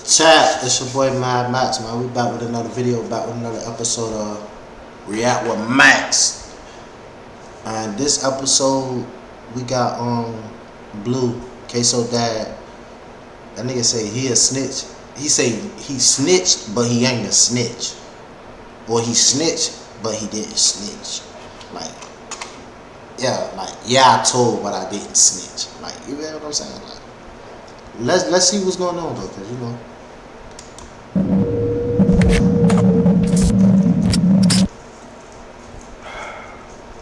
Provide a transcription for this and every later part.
Chat, it's your boy ReactWithMaxx, man. We back with another video, back with another episode of React with Max. And this episode, we got Blue, Ksoo dad. That nigga say he a snitch. He say he snitched, but he ain't a snitch. Or he snitched, but he didn't snitch. Yeah, I told, but I didn't snitch. Like, you know what I'm saying? Like, let's see what's going on though, cause you know.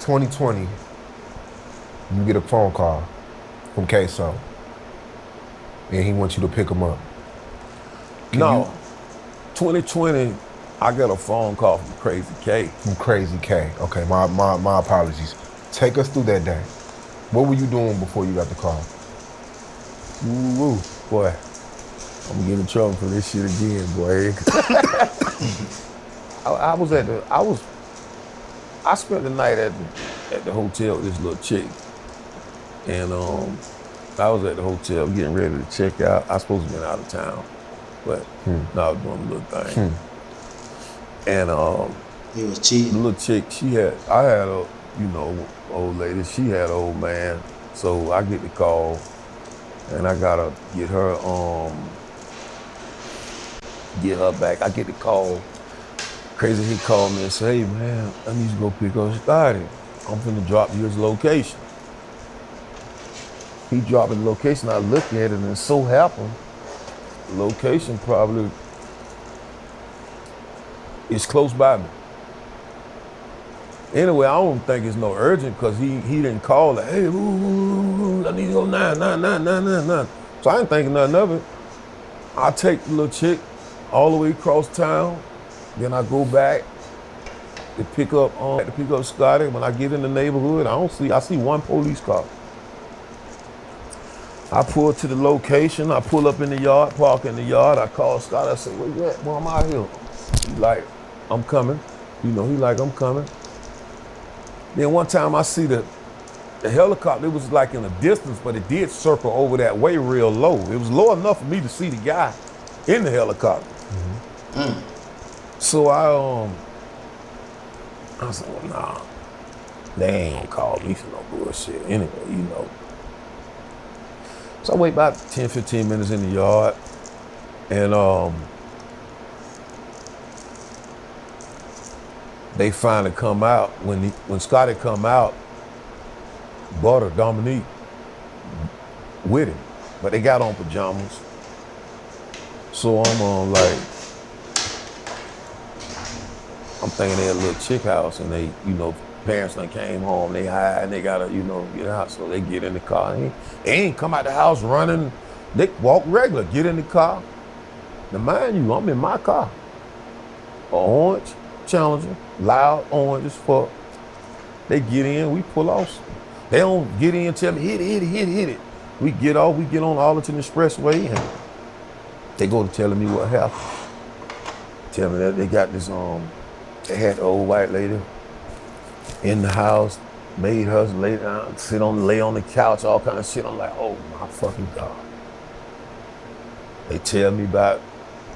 2020, you get a phone call from Ksoo, and he wants you to pick him up. No, 2020, I got a phone call from Crazy K. From Crazy K. Okay, my apologies. Take us through that day. What were you doing before you got the call? Ooh, boy, I'm gonna get in trouble for this shit again, boy. I spent the night at the hotel with this little chick, and I was at the hotel getting ready to check out. I was supposed to be out of town, but no, I was doing a little thing. And he was cheating. The little chick, I had a, old lady. She had an old man, so I get the call, and I gotta get her back. I get the call. Crazy, he called me and said, "Hey man, I need to go pick up Scotty. I'm finna drop you his location." He dropped the location. I looked at it, and it so happened, the location probably is close by me. Anyway, I don't think it's no urgent because he didn't call like, "Hey, I need to go 99999." So I ain't thinking nothing of it. I take the little chick all the way across town. Then I go back to pick up Scotty. When I get in the neighborhood, I see one police car. I pull to the location. I pull up in the yard, park in the yard. I call Scotty. I say, "Where you at? Boy, I'm out here." He like, "I'm coming." He like, "I'm coming." Then one time I see the helicopter. It was like in a distance, but it did circle over that way real low. It was low enough for me to see the guy in the helicopter. So I said, "Well, nah, they ain't gonna call me for no bullshit anyway, So I wait about 10, 15 minutes in the yard, and they finally come out. When Scotty come out, brought her Dominique with him, but they got on pajamas. So I'm thinking they're a little chick house, and they, parents done came home, they hide, and they gotta, get out. So they get in the car. They ain't come out the house running. They walk regular, get in the car. Now mind you, I'm in my car. A orange Challenger, loud orange as fuck. They get in, we pull off. They don't get in, tell me, hit it. We get off, we get on Arlington Expressway, and they go to telling me what happened. Tell me that they got this, they had the old white lady in the house, made her lay down, lay on the couch, all kind of shit. I'm like, oh my fucking God. They tell me about,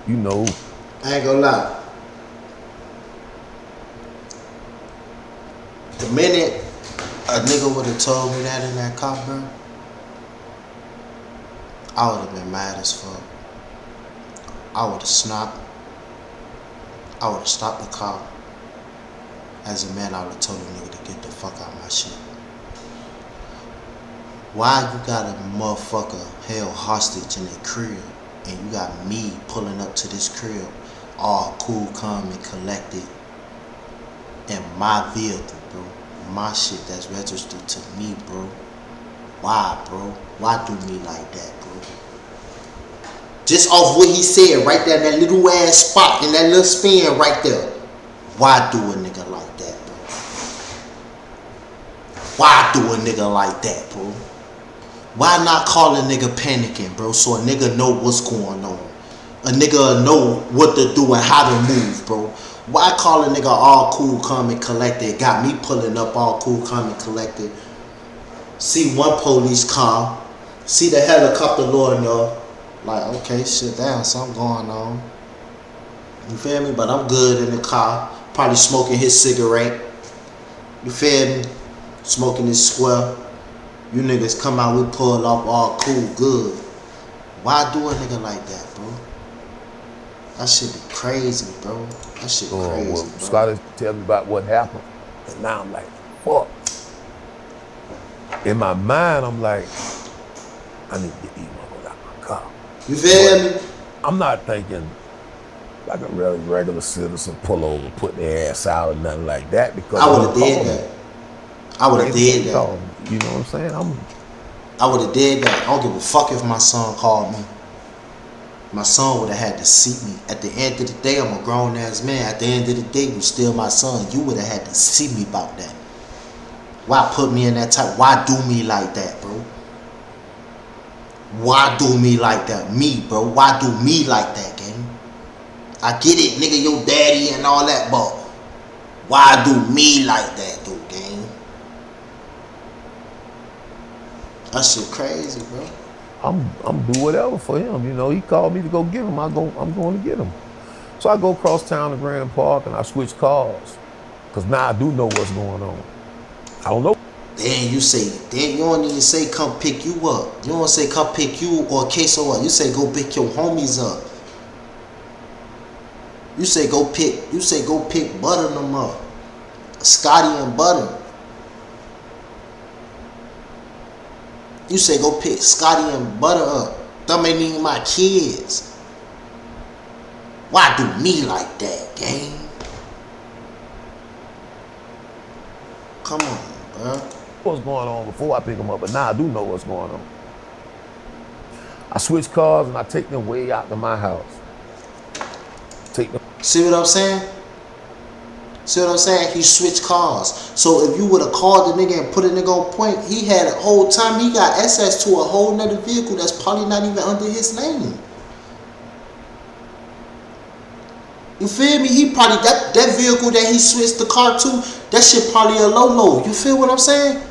I ain't gonna lie. The minute a nigga would have told me that in that car, bro, I would have been mad as fuck. I would have snapped. I would have stopped the car. As a man, I would have told the nigga to get the fuck out of my shit. Why you got a motherfucker held hostage in a crib, and you got me pulling up to this crib, all cool, calm, and collected, in my vehicle, bro? My shit that's registered to me, bro. Why, bro? Why do me like that, bro? Just off what he said right there, that little ass spot and that little spin right there. Why do a nigga like that, bro? Why do a nigga like that, bro? Why not call a nigga panicking, bro, so a nigga know what's going on? A nigga know what to do and how to move, bro. Why call a nigga all cool, calm, and collected? Got me pulling up all cool, calm, and collected. See one police car. See the helicopter loading up. Like, okay, shit, damn, something going on. You feel me? But I'm good in the car, probably smoking his cigarette. You feel me? Smoking his square. You niggas come out, we pull off all cool, good. Why do a nigga like that, bro? That shit be crazy, bro. That shit crazy, well, bro. Scotty tell me about what happened, and now I'm like, fuck. In my mind, I'm like, I need to get these motherfuckers out my car. You feel me? I'm not thinking like a regular citizen pull over, put their ass out or nothing like that, because I would have did that. I would have did that. You know what I'm saying? I would have did that. I don't give a fuck if my son called me. My son would have had to see me. At the end of the day, I'm a grown ass man. At the end of the day, you still my son. You would have had to see me about that. Why put me in that type? Why do me like that, bro? Why do me like that? Me, bro. Why do me like that, gang? I get it, nigga, your daddy and all that, but why do me like that, dude, gang? That shit crazy, bro. I'm do whatever for him. You know, he called me to go get him. I'm going to get him. So I go across town to Grand Park and I switch cars, because now I do know what's going on. I don't know. Then you don't even say come pick you up. You don't say come pick you or Ksoo up. You say go pick your homies up. You say go pick Butter them up. Scotty and Butter. You say go pick Scotty and Butter up. Them ain't even my kids. Why do me like that, gang? Come on, bro. What's going on before I pick them up, but now I do know what's going on. I switch cars and I take them way out to my house. See what I'm saying? See what I'm saying? He switched cars. So if you would have called the nigga and put a nigga on point, he had a whole time, he got access to a whole nother vehicle that's probably not even under his name. You feel me? He probably, that vehicle that he switched the car to, that shit probably a low. You feel what I'm saying?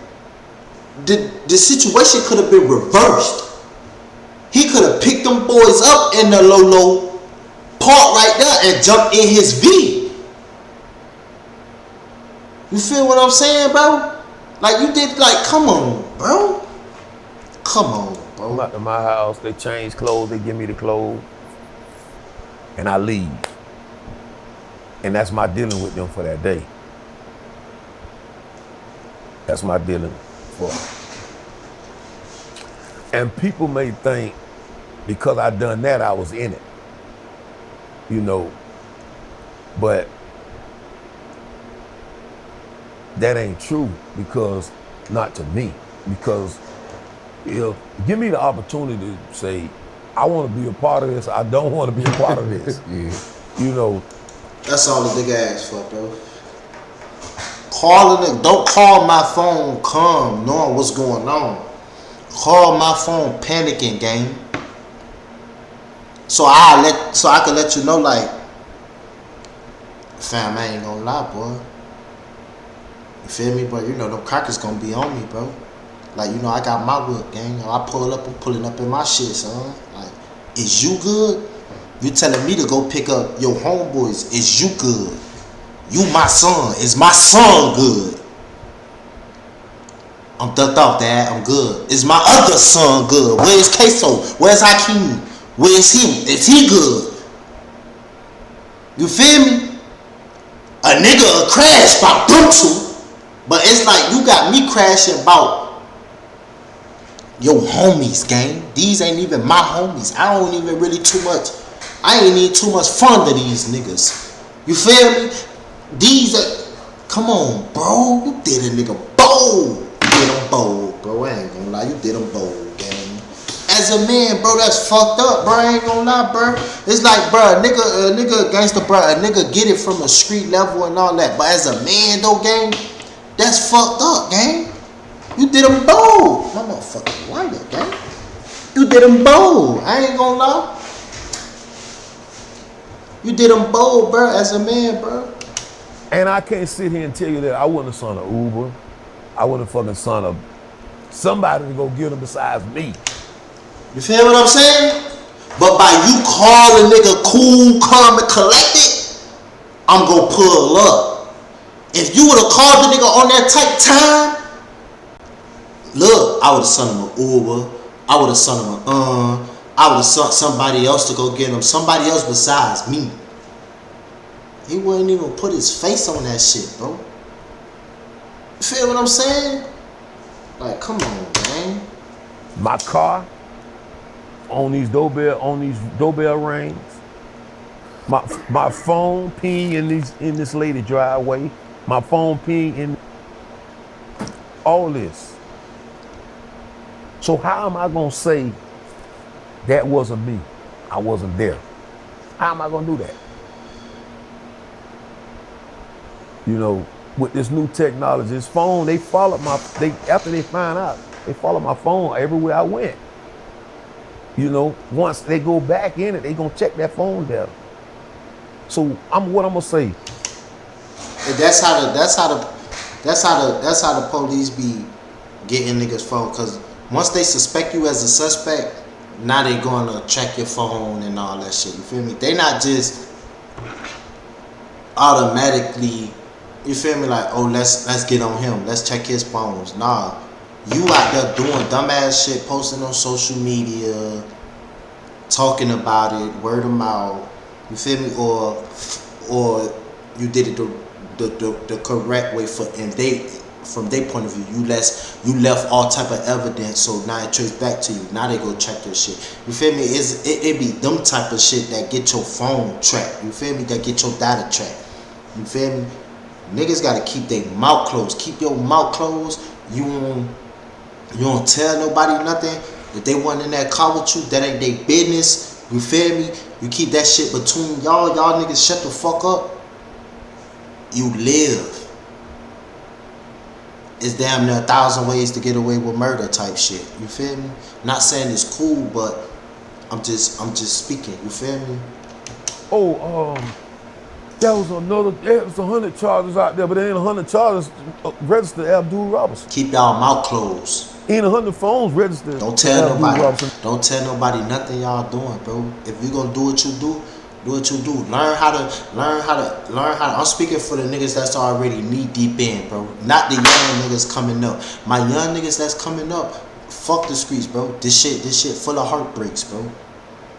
The situation could have been reversed. He could have picked them boys up in the low, parked right there and jumped in his V. You feel what I'm saying, bro? Like you did, like, come on, bro. Come on, bro. I'm out to my house, they change clothes, they give me the clothes, and I leave. And that's my dealing with them for that day. That's my dealing for. And people may think because I done that, I was in it. You know, but that ain't true, because not to me. Because if give me the opportunity to say, I want to be a part of this, I don't want to be a part of this. Yeah. You know. That's all the nigga asked for, bro. Calling it, don't call my phone calm, knowing what's going on. Call my phone panicking, gang. So I can let you know, like, fam, I ain't gonna lie, boy. You feel me, bro? You know them crackers gonna be on me, bro. Like, you know, I got my whip, gang. I pull up, I'm pulling up in my shit, son. Like, is you good? You telling me to go pick up your homeboys. Is you good? You my son. Is my son good? I'm ducked off, Dad. I'm good. Is my other son good? Where's Ksoo? Where's Hakeem? Where's him? Is he good? You feel me? A nigga will crash about them two. But it's like you got me crashing about your homies, gang. These ain't even my homies. I don't even really too much. I ain't need too much fun to these niggas. You feel me? These are, come on, bro. You did a nigga bold. You did him bold, bro. I ain't gonna lie. You did him bold, gang. As a man, bro, that's fucked up, bro. I ain't gonna lie, bro. It's like, bro, a nigga gangster, bro. A nigga get it from a street level and all that. But as a man, though, gang, that's fucked up, gang. You did him bold. My motherfucking lighter, gang. You did him bold. I ain't gonna lie. You did him bold, bro, as a man, bro. And I can't sit here and tell you that I wouldn't have son of Uber. I wouldn't have fucking son of somebody to go get him besides me. You feel what I'm saying? But by you call a nigga cool, calm, and collected, I'm gonna pull up. If you would have called the nigga on that tight time, look, I would have sent him an Uber. I would have sent him I would have sent somebody else to go get him. Somebody else besides me. He wouldn't even put his face on that shit, bro. You feel what I'm saying? Like, come on, man. My car on these doorbell rings. My phone ping in this lady driveway. My phone ping in all this. So how am I gonna say that wasn't me? I wasn't there. How am I gonna do that? You know, with this new technology, this phone, after they find out, they follow my phone everywhere I went. You know, once they go back in it, they gonna check that phone data. So what I'm gonna say. And that's how the police be getting niggas' phone, cause once they suspect you as a suspect, now they gonna check your phone and all that shit. You feel me? They not just automatically, you feel me, like, oh, let's get on him, let's check his phones. Nah, you out there doing dumbass shit, posting on social media, talking about it, word of mouth. You feel me? Or you did it the correct way from their point of view. You left all type of evidence, so now it traced back to you. Now they go check your shit. You feel me? It be them type of shit that get your phone tracked. You feel me? That get your data tracked. You feel me? Niggas gotta keep their mouth closed. Keep your mouth closed. You don't tell nobody nothing. If they wasn't in that car with you, that ain't their business. You feel me? You keep that shit between y'all. Y'all niggas shut the fuck up. You live. It's damn near 1,000 ways to get away with murder type shit. You feel me? Not saying it's cool, but I'm just speaking. You feel me? There was 100 charges out there, but there ain't 100 charges registered Abdul Robinson. Keep y'all mouth closed. Ain't 100 phones registered. Don't tell nobody. Don't tell nobody nothing y'all doing, bro. If you gonna do what you do what you do. Learn how to. I'm speaking for the niggas that's already knee deep in, bro. Not the young niggas coming up. My young niggas that's coming up, fuck the streets, bro. This shit full of heartbreaks, bro.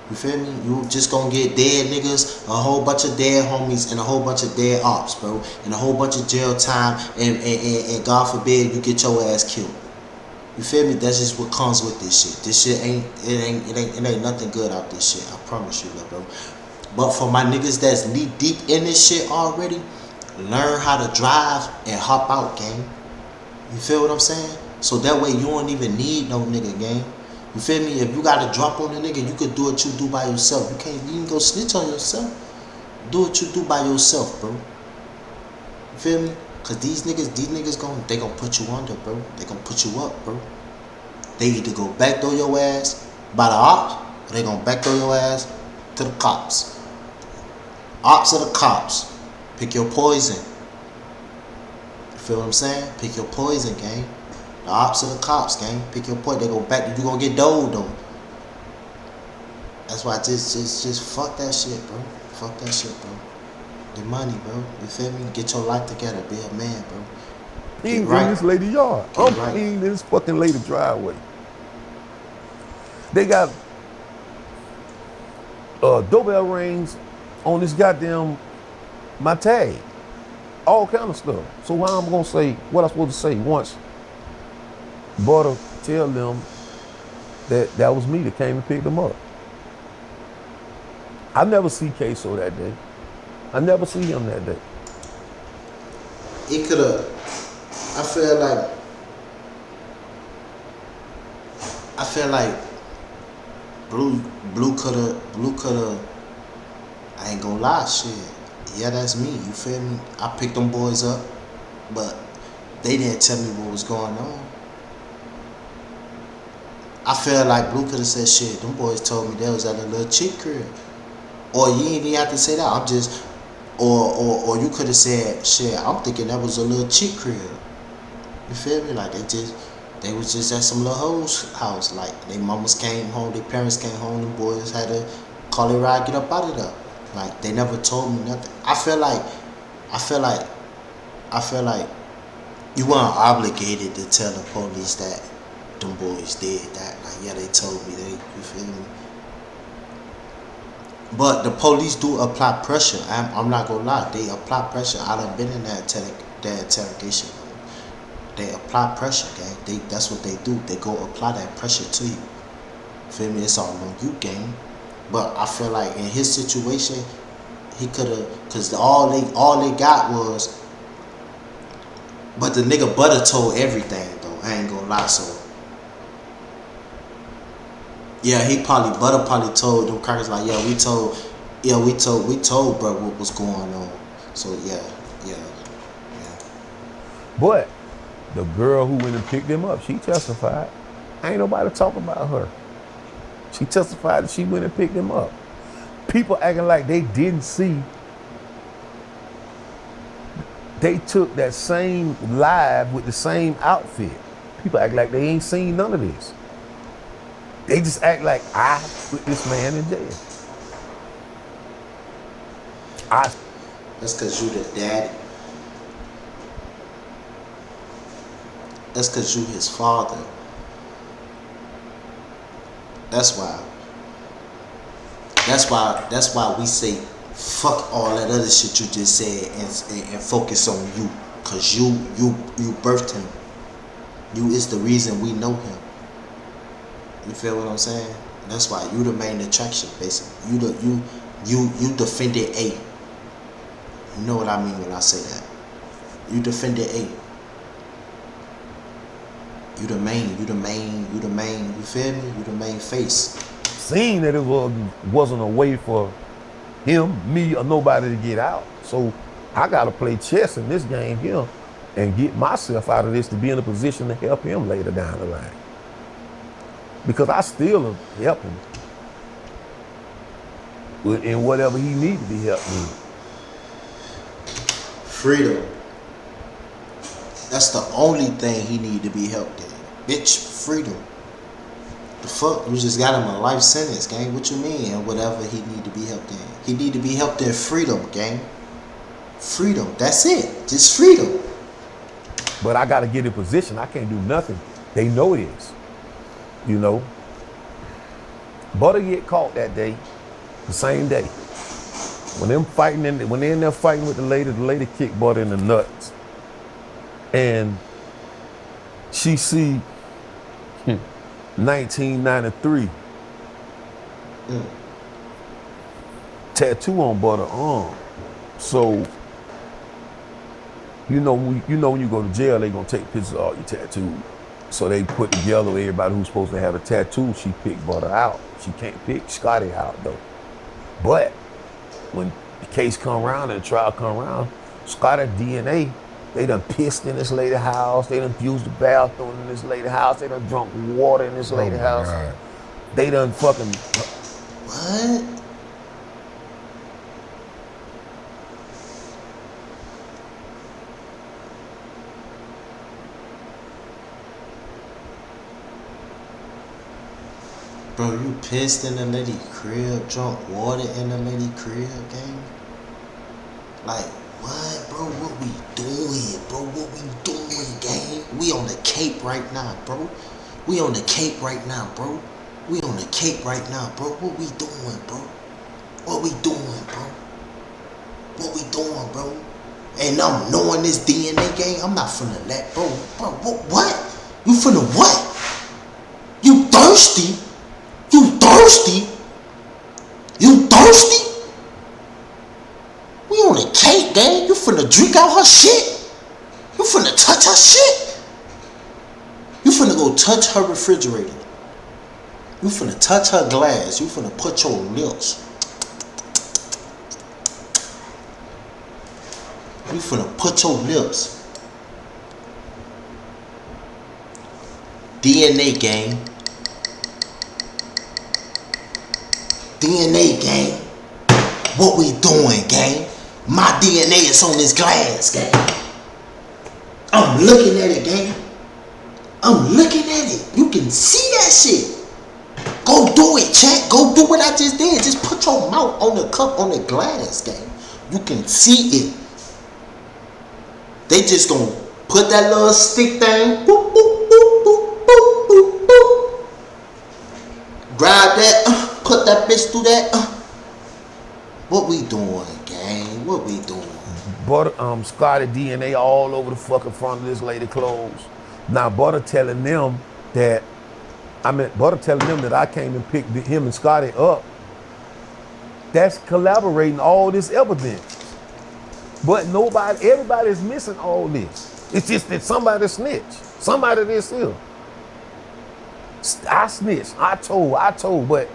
You feel me? You just gonna get dead niggas, a whole bunch of dead homies, and a whole bunch of dead ops, bro. And a whole bunch of jail time, and God forbid you get your ass killed. You feel me? That's just what comes with this shit. This shit ain't nothing good out this shit. I promise you that, bro. But for my niggas that's knee deep in this shit already, learn how to drive and hop out, gang. You feel what I'm saying? So that way you don't even need no nigga, gang. You feel me? If you gotta drop on a nigga, you could do what you do by yourself. You can't even go snitch on yourself. Do what you do by yourself, bro. You feel me? Cause these niggas they gonna put you under, bro. They gonna put you up, bro. They either go backdoor your ass by the ops, or they gonna backdoor your ass to the cops. Ops or the cops. Pick your poison. You feel what I'm saying? Pick your poison, gang. The ops or the cops, gang. Pick your poison. They go back. You gonna get doled though. That's why just fuck that shit, bro. Fuck that shit, bro. The money, bro. You feel me? Get your life together. Be a man, bro. He ain't in this lady yard. I'm in this fucking lady driveway. They got doorbell rings on this goddamn my tag. All kind of stuff. So how I'm gonna say what I'm supposed to say once brother tell them that was me that came and picked them up. I never see Ksoo that day. I never see him that day. He could've. I feel like Blue could've. I ain't gonna lie, shit. Yeah, that's me. You feel me? I picked them boys up, but they didn't tell me what was going on. I feel like Blue could've said, shit, them boys told me they was at a little chick crib. Or you ain't even have to say that. I'm just, or you could have said, shit, I'm thinking that was a little chick crib. You feel me? Like they just, They was just at some little hoes house. Like, they mamas came home, their parents came home, the boys had to call their ride, get up out of there. Like, they never told me nothing. I feel like you weren't obligated to tell the police that them boys did that. Like, yeah, they told me, you feel me? But the police do apply pressure. I'm not gonna lie, they apply pressure. I done been in that interrogation room. They apply pressure, gang. That's what they do. They go apply that pressure to you. Feel me? It's all on you, gang. But I feel like in his situation, he could have, cause all they got was. But the nigga Butter told everything though. I ain't gonna lie, so. Yeah, Butter probably told them crackers like, we told bro what was going on. So yeah. But the girl who went and picked him up, she testified. Ain't nobody talking about her. She testified that she went and picked him up. People acting like they didn't see. They took that same live with the same outfit. People act like they ain't seen none of this. They just act like I put this man in jail. That's cause you the daddy. That's cause you his father. That's why we say fuck all that other shit you just said and focus on you. Cause you birthed him. You is the reason we know him. You feel what I'm saying? That's why you the main attraction, basically. You defended A. You know what I mean when I say that. You defended A. You the main, you feel me? You the main face. Seeing that it wasn't a way for him, me, or nobody to get out. So I gotta play chess in this game here and get myself out of this to be in a position to help him later down the line. Because I still help him in whatever he needs to be helped in. Freedom. That's the only thing he need to be helped in. Bitch, freedom. The fuck? You just got him a life sentence, gang. What you mean? And whatever he need to be helped in. He need to be helped in freedom, gang. Freedom. That's it. Just freedom. But I gotta get in position. I can't do nothing. They know it is. You know, Butter get caught that day, the same day. When they're in there fighting with the lady kicked Butter in the nuts. And she see 1993 tattoo on Butter arm. So you know when you go to jail, they gonna take pictures of all your tattoos. So they put together everybody who's supposed to have a tattoo. She picked Butter out. She can't pick Scotty out though. But when the case come around and the trial come around, Scotty DNA, they done pissed in this lady house. They done used the bathroom in this lady house. They done drunk water in this lady house. God. They done fucking. What? Bro, you pissed in the lady crib, drunk water in the lady crib, gang? Like, what, bro? What we doing, bro? What we doing, gang? We on the Cape right now, bro. We on the Cape right now, bro. We on the Cape right now, bro. What we doing, bro? What we doing, bro? What we doing, bro? And I'm knowing this DNA, gang. I'm not finna let, bro. Bro, what? You finna what? You thirsty? You thirsty? You thirsty? We on the Cape, gang. You finna drink out her shit? You finna touch her shit? You finna go touch her refrigerator. You finna touch her glass. You finna put your lips. You finna put your lips. DNA, gang. DNA, gang. What we doing, gang? My DNA is on this glass, gang. I'm looking at it, gang. I'm looking at it. You can see that shit. Go do it, chat. Go do what I just did. Just put your mouth on the cup, on the glass, gang. You can see it. They just gonna put that little stick thing. Boop, boop, boop, boop, boop, boop, boop. Grab that. Put that bitch through that. What we doing, gang? What we doing? Butter, Scotty DNA all over the fucking front of this lady clothes. Now Butter telling them that, Butter telling them that I came and picked him and Scotty up. That's collaborating all this evidence. But everybody's missing all this. It's just that somebody snitched. Somebody this here. I snitched, I told, but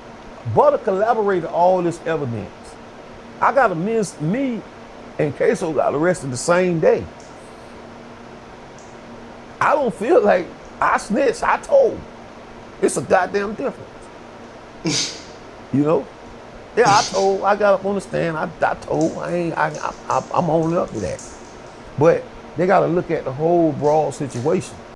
Butter collaborated all this evidence. I got me and Ksoo got arrested the same day. I don't feel like I snitched, I told. It's a goddamn difference. You know? Yeah, I told, I got up on the stand, I told, I'm owning up to that. But they gotta look at the whole broad situation.